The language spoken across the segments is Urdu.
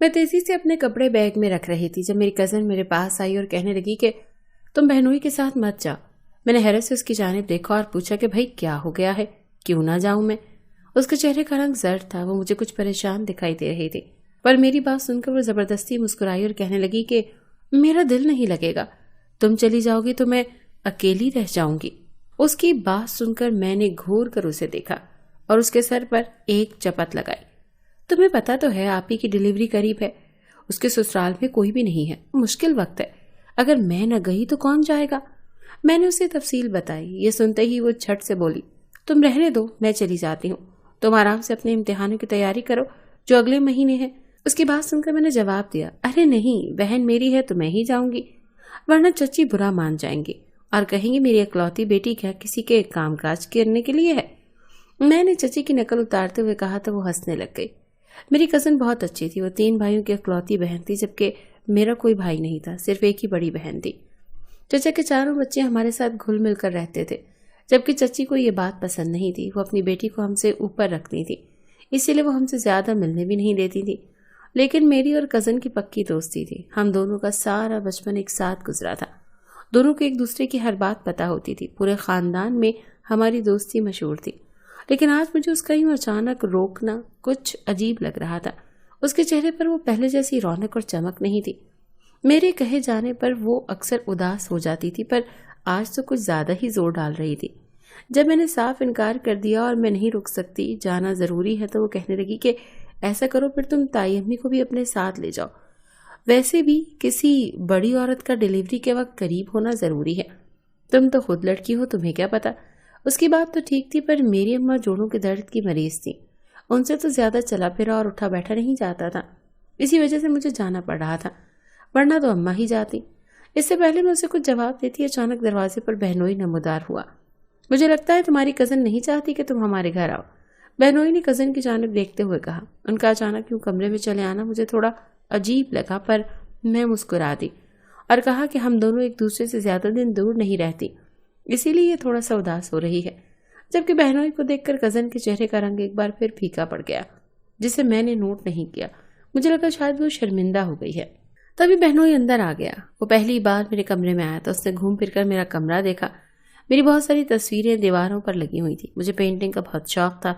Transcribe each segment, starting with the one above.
میں تیزی سے اپنے کپڑے بیگ میں رکھ رہی تھی جب میری کزن میرے پاس آئی اور کہنے لگی کہ تم بہنوئی کے ساتھ مت جاؤ۔ میں نے حیرت سے اس کی جانب دیکھا اور پوچھا کہ بھائی کیا ہو گیا ہے، کیوں نہ جاؤں میں؟ اس کے چہرے کا رنگ زرد تھا، وہ مجھے کچھ پریشان دکھائی دے رہی تھی، پر میری بات سن کر وہ زبردستی مسکرائی اور کہنے لگی کہ میرا دل نہیں لگے گا، تم چلی جاؤ گی تو میں اکیلی رہ جاؤں گی۔ اس کی بات سن کر میں نے گھور کر اسے دیکھا اور اس کے سر پر ایک چپت لگائی۔ تمہیں پتا تو ہے آپ ہی کی ڈیلیوری قریب ہے، اس کے سسرال میں کوئی بھی نہیں ہے، مشکل وقت ہے، اگر میں نہ گئی تو کون جائے گا؟ میں نے اسے تفصیل بتائی۔ یہ سنتے ہی وہ جھٹ سے بولی، تم رہنے دو، میں چلی جاتی ہوں، تم آرام سے اپنے امتحانوں کی تیاری کرو جو اگلے مہینے ہے۔ اس کی بات سن کر میں نے جواب دیا، ارے نہیں، بہن میری ہے تو میں ہی جاؤں گی، ورنہ چچی برا مان جائیں گے اور کہیں گے میری اکلوتی بیٹی کیا کسی کے کام کاج کرنے کے لیے ہے۔ میں نے چچی کی نقل اتارتے ہوئے کہا تو وہ ہنسنے لگ گئی۔ میری کزن بہت اچھی تھی، وہ 3 بھائیوں کی اکلوتی بہن تھی، جبکہ میرا کوئی بھائی نہیں تھا، صرف ایک ہی بڑی بہن تھی۔ چچا کے 4 بچے ہمارے ساتھ گھل مل کر رہتے تھے، جبکہ چچی کو یہ بات پسند نہیں تھی، وہ اپنی بیٹی کو ہم سے اوپر رکھتی تھی، اسی لیے وہ ہم سے زیادہ ملنے بھی نہیں دیتی تھی۔ لیکن میری اور کزن کی پکی دوستی تھی، ہم دونوں کا سارا بچپن ایک ساتھ گزرا تھا، دونوں کو ایک دوسرے کی ہر بات پتہ ہوتی تھی، پورے خاندان میں ہماری دوستی مشہور تھی۔ لیکن آج مجھے اس کا یوں اچانک روکنا کچھ عجیب لگ رہا تھا، اس کے چہرے پر وہ پہلے جیسی رونق اور چمک نہیں تھی۔ میرے کہے جانے پر وہ اکثر اداس ہو جاتی تھی، پر آج تو کچھ زیادہ ہی زور ڈال رہی تھی۔ جب میں نے صاف انکار کر دیا اور میں نہیں رک سکتی، جانا ضروری ہے، تو وہ کہنے لگی کہ ایسا کرو پھر تم تائی امی کو بھی اپنے ساتھ لے جاؤ، ویسے بھی کسی بڑی عورت کا ڈیلیوری کے وقت قریب ہونا ضروری ہے، تم تو خود لڑکی ہو، تمہیں کیا پتا۔ اس کی بات تو ٹھیک تھی، پر میری اماں جوڑوں کے درد کی مریض تھی، ان سے تو زیادہ چلا پھرا اور اٹھا بیٹھا نہیں جاتا تھا، اسی وجہ سے مجھے جانا پڑ رہا تھا، ورنہ تو اماں ہی جاتی۔ اس سے پہلے میں اسے کچھ جواب دیتی، اچانک دروازے پر بہنوئی نمودار ہوا۔ مجھے لگتا ہے تمہاری کزن نہیں چاہتی کہ تم ہمارے گھر آؤ، بہنوئی نے کزن کی جانب دیکھتے ہوئے کہا۔ ان کا اچانک یوں کمرے میں چلے آنا مجھے تھوڑا عجیب لگا، پر میں مسکرا دی اور کہا کہ ہم دونوں ایک دوسرے سے زیادہ دن دور نہیں رہتی، اسی لیے یہ تھوڑا سا اداس ہو رہی ہے۔ جبکہ بہنوئی کو دیکھ کر کزن کے چہرے کا رنگ ایک بار پھر پھیکا پڑ گیا، جسے میں نے نوٹ نہیں کیا۔ مجھے لگا شاید وہ شرمندہ ہو گئی ہے۔ تبھی بہنوئی اندر آ گیا۔ وہ پہلی بار میرے کمرے میں آیا تو اس نے گھوم پھر کر میرا کمرہ دیکھا۔ میری بہت ساری تصویریں دیواروں پر لگی ہوئی تھی، مجھے پینٹنگ کا بہت شوق تھا،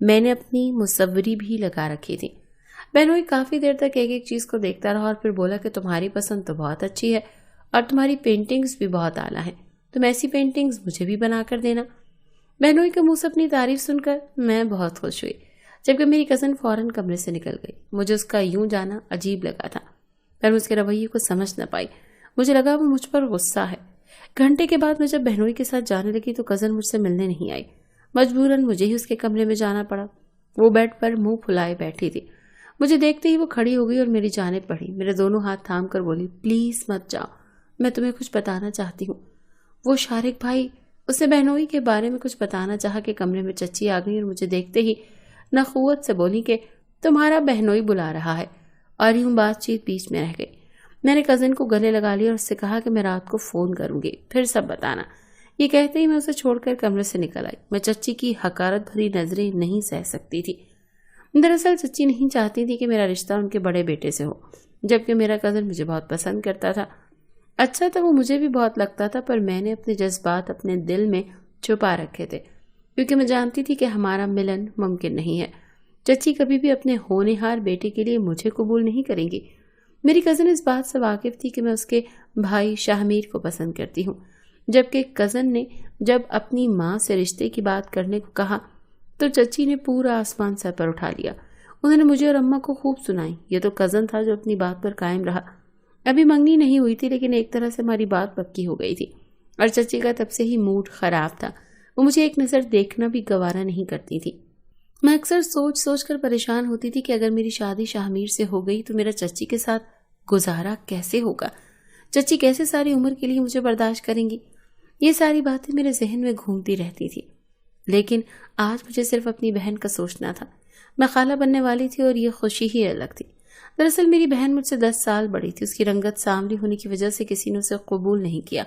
میں نے اپنی مصوری بھی لگا رکھی تھی۔ بہنوئی کافی دیر تک ایک ایک چیز کو دیکھتا رہا اور پھر بولا کہ تمہاری پسند تو بہت اچھی ہے اور تمہاری پینٹنگز بھی بہت اعلیٰ ہیں، تم ایسی پینٹنگز مجھے بھی بنا کر دینا۔ بہنوئی کے منہ سے اپنی تعریف سن کر میں بہت خوش ہوئی، جبکہ میری کزن فوراً کمرے سے نکل گئی۔ مجھے اس کا یوں جانا عجیب لگا تھا، پر میں اس کے رویے کو سمجھ نہ پائی، مجھے لگا وہ مجھ پر غصہ ہے۔ گھنٹے کے بعد میں جب بہنوئی کے ساتھ جانے لگی تو کزن مجھ سے ملنے نہیں آئی، مجبوراً مجھے ہی اس کے کمرے میں جانا پڑا۔ وہ بیڈ پر منہ پھلائے بیٹھی تھی، مجھے دیکھتے ہی وہ کھڑی ہو گئی اور میری جانب بڑھی، میرے دونوں ہاتھ تھام کر بولی، پلیز مت جاؤ، میں تمہیں کچھ بتانا چاہتی ہوں۔ وہ شارق بھائی، اس نے بہنوئی کے بارے میں کچھ بتانا چاہا کہ کمرے میں چچی آ گئی اور مجھے دیکھتے ہی نخوت سے بولی کہ تمہارا بہنوئی بلا رہا ہے، اور یوں بات چیت بیچ میں رہ گئی۔ میں نے کزن کو گلے لگا لیا اور اس سے کہا کہ میں رات کو فون کروں گی، پھر سب بتانا۔ یہ کہتے ہی میں اسے چھوڑ کر کمرے سے نکل آئی۔ میں چچی کی حقارت بھری نظریں نہیں سہ سکتی تھی۔ دراصل چچی نہیں چاہتی تھی کہ میرا رشتہ ان کے بڑے بیٹے سے ہو، جبکہ میرا کزن مجھے بہت پسند کرتا تھا۔ اچھا تو وہ مجھے بھی بہت لگتا تھا، پر میں نے اپنے جذبات اپنے دل میں چھپا رکھے تھے، کیونکہ میں جانتی تھی کہ ہمارا ملن ممکن نہیں ہے۔ چچی کبھی بھی اپنے ہونہار بیٹے کے لیے مجھے قبول نہیں کریں گی۔ میری کزن اس بات سے واقف تھی کہ میں اس کے بھائی شاہمیر کو پسند کرتی ہوں، جبکہ کزن نے جب اپنی ماں سے رشتے کی بات کرنے کو کہا تو چچی نے پورا آسمان سر پر اٹھا لیا۔ انہوں نے مجھے اور اماں کو خوب سنائی۔ یہ تو کزن تھا جو اپنی بات پر قائم رہا۔ ابھی منگنی نہیں ہوئی تھی، لیکن ایک طرح سے ہماری بات پکی ہو گئی تھی، اور چچی کا تب سے ہی موڈ خراب تھا، وہ مجھے ایک نظر دیکھنا بھی گوارا نہیں کرتی تھی۔ میں اکثر سوچ سوچ کر پریشان ہوتی تھی کہ اگر میری شادی شاہمیر سے ہو گئی تو میرا چچی کے ساتھ گزارا کیسے ہوگا، چچی کیسے ساری عمر کے لیے مجھے برداشت کریں گی۔ یہ ساری باتیں میرے ذہن میں گھومتی رہتی تھی، لیکن آج مجھے صرف اپنی بہن کا سوچنا تھا۔ میں خالہ بننے والی تھی اور یہ خوشی ہی الگ تھی۔ دراصل میری بہن مجھ سے 10 سال بڑی تھی، اس کی رنگت سانولی ہونے کی وجہ سے کسی نے اسے قبول نہیں کیا،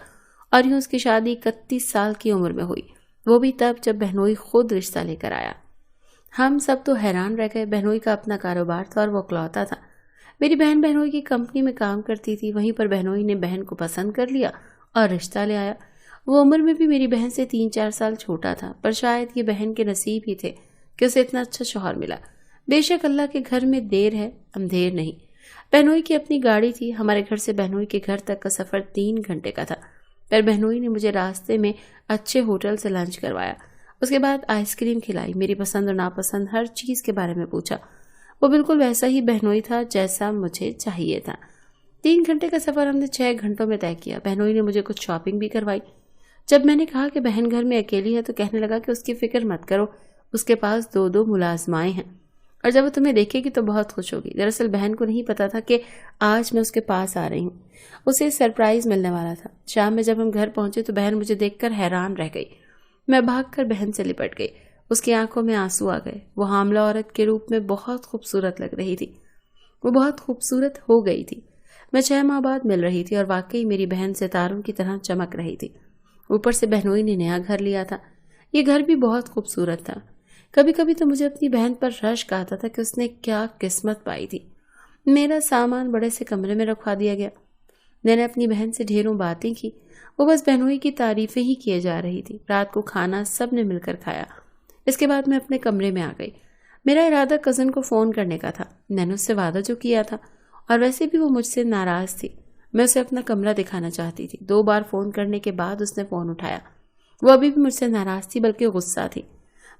اور یوں اس کی شادی 31 سال کی عمر میں ہوئی، وہ بھی تب جب بہنوئی خود رشتہ لے کر آیا۔ ہم سب تو حیران رہ گئے، بہنوئی کا اپنا کاروبار تھا اور وہ اکلوتا تھا، میری بہن بہنوئی کی کمپنی میں کام کرتی تھی، وہیں پر بہنوئی نے بہن کو پسند کر لیا اور رشتہ لے آیا۔ وہ عمر میں بھی میری بہن سے 3-4 سال چھوٹا تھا، پر شاید یہ بہن کے نصیب ہی تھے کہ اسے اتنا اچھا شوہر ملا۔ بے شک اللہ کے گھر میں دیر ہے اندھیر نہیں۔ بہنوئی کی اپنی گاڑی تھی، ہمارے گھر سے بہنوئی کے گھر تک کا سفر 3 گھنٹے کا تھا، پر بہنوئی نے مجھے راستے میں اچھے ہوٹل سے لنچ کروایا۔ اس کے بعد آئس کریم کھلائی، میری پسند اور ناپسند ہر چیز کے بارے میں پوچھا۔ وہ بالکل ویسا ہی بہنوئی تھا جیسا مجھے چاہیے تھا۔ 3 گھنٹے کا سفر ہم نے 6 گھنٹوں میں طے کیا۔ بہنوئی نے مجھے کچھ شاپنگ بھی کروائی۔ جب میں نے کہا کہ بہن گھر میں اکیلی ہے تو کہنے لگا کہ اس کی فکر مت کرو، اس کے پاس 2 ملازمائیں ہیں، اور جب وہ تمہیں دیکھے گی تو بہت خوش ہوگی۔ دراصل بہن کو نہیں پتا تھا کہ آج میں اس کے پاس آ رہی ہوں، اسے سرپرائز ملنے والا تھا۔ شام میں جب ہم گھر پہنچے تو بہن مجھے دیکھ کر حیران رہ گئی۔ میں بھاگ کر بہن سے لپٹ گئی، اس کی آنکھوں میں آنسو آ گئے۔ وہ حاملہ عورت کے روپ میں بہت خوبصورت لگ رہی تھی، وہ بہت خوبصورت ہو گئی تھی۔ میں 6 ماہ بعد مل رہی تھی اور واقعی میری بہن ستاروں کی طرح چمک رہی تھی۔ اوپر سے بہنوئی نے نیا گھر لیا تھا، یہ گھر بھی بہت خوبصورت تھا۔ کبھی کبھی تو مجھے اپنی بہن پر رشک آتا تھا کہ اس نے کیا قسمت پائی تھی۔ میرا سامان بڑے سے کمرے میں رکھوا دیا گیا۔ میں نے اپنی بہن سے ڈھیروں باتیں کی، وہ بس بہنوئی کی تعریفیں ہی کیے جا رہی تھی۔ رات کو کھانا سب نے مل کر کھایا۔ اس کے بعد میں اپنے کمرے میں آ گئی۔ میرا ارادہ کزن کو فون کرنے کا تھا، میں نے اس سے وعدہ جو کیا تھا، اور ویسے بھی وہ مجھ سے ناراض تھی۔ میں اسے اپنا کمرہ دکھانا چاہتی تھی۔ 2 بار فون کرنے کے بعد اس نے فون اٹھایا۔ وہ ابھی بھی مجھ سے ناراض تھی بلکہ غصہ تھی۔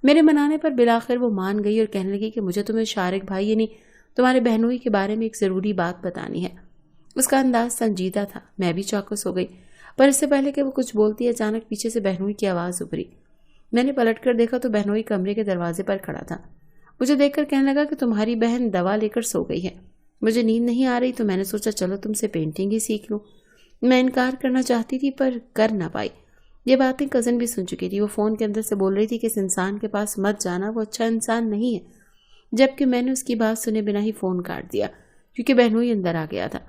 میرے منانے پر بالآخر وہ مان گئی اور کہنے لگی کہ مجھے تمہیں شارق بھائی یعنی تمہارے بہنوئی کے بارے میں ایک ضروری بات بتانی ہے۔ اس کا انداز سنجیدہ تھا۔ میں بھی چوکس ہو گئی، پر اس سے پہلے کہ وہ کچھ بولتی اچانک پیچھے سے بہنوئی کی آواز ابھری۔ میں نے پلٹ کر دیکھا تو بہنوئی کمرے کے دروازے پر کھڑا تھا۔ مجھے دیکھ کر کہنے لگا کہ تمہاری بہن دوا لے کر سو گئی ہے۔ مجھے نیند نہیں آ رہی تو میں نے سوچا چلو تم سے پینٹنگ ہی سیکھ لوں۔ میں انکار کرنا چاہتی تھی پر کر نہ پائی۔ یہ باتیں کزن بھی سن چکی تھی۔ وہ فون کے اندر سے بول رہی تھی کہ اس انسان کے پاس مت جانا، وہ اچھا انسان نہیں ہے، جبکہ میں نے اس کی بات سنے بنا ہی فون کاٹ دیا کیونکہ بہنوئی اندر آ گیا تھا۔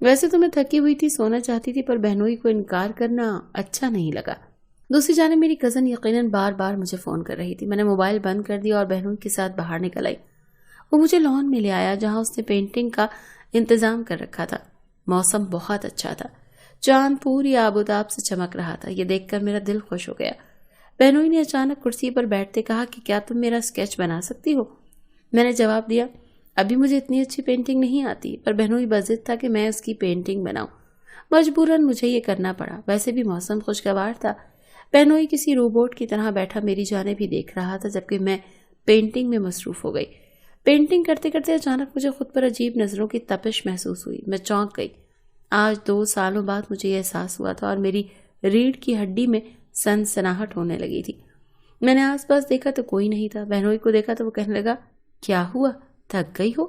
ویسے تو میں تھکی ہوئی تھی، سونا چاہتی تھی، پر بہنوئی کو انکار کرنا اچھا نہیں لگا۔ دوسری جانب میری کزن یقیناً بار بار مجھے فون کر رہی تھی۔ میں نے موبائل بند کر دیا اور بہنوئی کے ساتھ باہر نکل آئی۔ وہ مجھے لان میں لے آیا جہاں اس نے پینٹنگ کا انتظام کر رکھا تھا۔ موسم بہت اچھا تھا، چاند پوری آب و تاب سے چمک رہا تھا۔ یہ دیکھ کر میرا دل خوش ہو گیا۔ بہنوئی نے اچانک کرسی پر بیٹھتے کہا کہ کیا تم میرا اسکیچ بنا سکتی ہو؟ میں نے جواب دیا ابھی مجھے اتنی اچھی پینٹنگ نہیں آتی، پر بہنوئی بضد تھا کہ میں اس کی پینٹنگ بناؤں۔ مجبوراً مجھے یہ کرنا پڑا۔ ویسے بھی موسم خوشگوار تھا۔ بہنوئی کسی روبوٹ کی طرح بیٹھا میری جانب ہی دیکھ رہا تھا جبکہ میں پینٹنگ میں مصروف ہو گئی۔ پینٹنگ کرتے کرتے اچانک مجھے خود پر عجیب نظروں کی تپش محسوس ہوئی۔ میں چونک گئی۔ آج 2 سالوں بعد مجھے یہ احساس ہوا تھا اور میری ریڑھ کی ہڈی میں سنسناہٹ ہونے لگی تھی۔ میں نے آس پاس دیکھا تو کوئی نہیں تھا۔ بہنوئی کو دیکھا تو وہ کہنے لگا کیا ہوا، تھک گئی ہو؟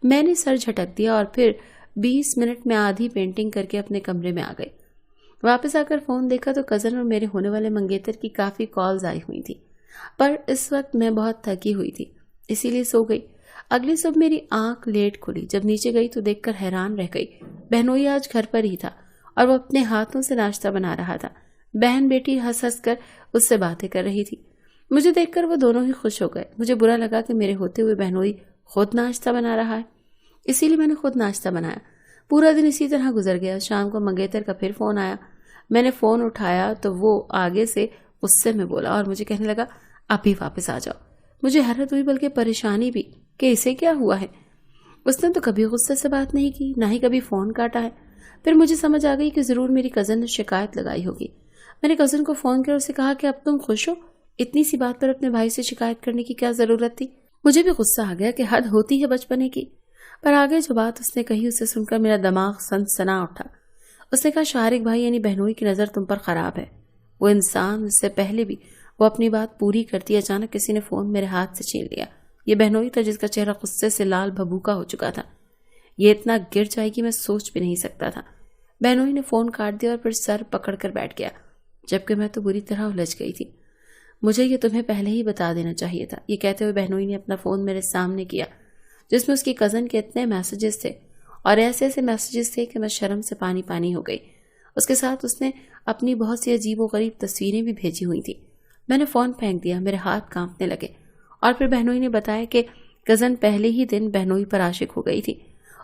میں نے سر جھٹک دیا اور پھر 20 منٹ میں آدھی پینٹنگ کر کے اپنے کمرے میں آ گئی۔ واپس آ کر فون دیکھا تو کزن اور میرے ہونے والے منگیتر کی کافی کالز آئی ہوئی تھی، پر اس وقت میں بہت تھکی ہوئی تھی اسی لیے سو گئی۔ اگلی صبح میری آنکھ لیٹ کھلی۔ جب نیچے گئی تو دیکھ کر حیران رہ گئی۔ بہنوئی آج گھر پر ہی تھا اور وہ اپنے ہاتھوں سے ناشتہ بنا رہا تھا۔ بہن بیٹی ہنس ہنس کر اس سے باتیں کر رہی تھی۔ مجھے دیکھ کر وہ دونوں ہی خوش ہو گئے۔ مجھے برا لگا کہ میرے ہوتے ہوئے بہنوئی خود ناشتہ بنا رہا ہے، اسی لیے میں نے خود ناشتہ بنایا۔ پورا دن اسی طرح گزر گیا۔ شام کو منگیتر کا پھر فون آیا۔ میں نے فون اٹھایا تو وہ آگے سے غصے میں بولا اور مجھے کہنے لگا ابھی واپس آ جاؤ۔ مجھے حیرت ہوئی بلکہ پریشانی بھی کہ اسے کیا ہوا ہے۔ اس نے تو کبھی غصے سے بات نہیں کی، نہ ہی کبھی فون کاٹا ہے۔ پھر مجھے سمجھ آ گئی کہ ضرور میری کزن نے شکایت لگائی ہوگی۔ میں نے کزن کو فون کیا اور اسے کہا کہ اب تم خوش ہو؟ اتنی سی بات پر اپنے بھائی سے شکایت کرنے کی کیا ضرورت تھی؟ مجھے بھی غصہ آ گیا کہ حد ہوتی ہے بچپنے کی، پر آگے جو بات اس نے کہی اسے سن کر میرا دماغ سنسنا اٹھا۔ اس نے کہا شارق بھائی یعنی بہنوئی کی نظر تم پر خراب ہے۔ وہ انسان، اس سے پہلے بھی وہ اپنی بات پوری کرتی اچانک کسی نے فون میرے ہاتھ سے چھین لیا۔ یہ بہنوئی تھا جس کا چہرہ غصے سے لال بھبوکا ہو چکا تھا۔ یہ اتنا گر جائے گی میں سوچ بھی نہیں سکتا تھا۔ بہنوئی نے فون کاٹ دیا اور پھر سر پکڑ کر بیٹھ گیا، جبکہ میں تو بری طرح الجھ گئی تھی۔ مجھے یہ تمہیں پہلے ہی بتا دینا چاہیے تھا۔ یہ کہتے ہوئے بہنوئی نے اپنا فون میرے سامنے کیا جس میں اس کی کزن کے اتنے میسیجز تھے اور ایسے ایسے میسیجز تھے کہ میں شرم سے پانی پانی ہو گئی۔ اس کے ساتھ اس نے اپنی بہت سی عجیب و غریب تصویریں بھی بھیجی ہوئی تھی۔ میں نے فون پھینک دیا، میرے ہاتھ کانپنے لگے، اور پھر بہنوئی نے بتایا کہ کزن پہلے ہی دن بہنوئی پر عاشق ہو گئی تھی۔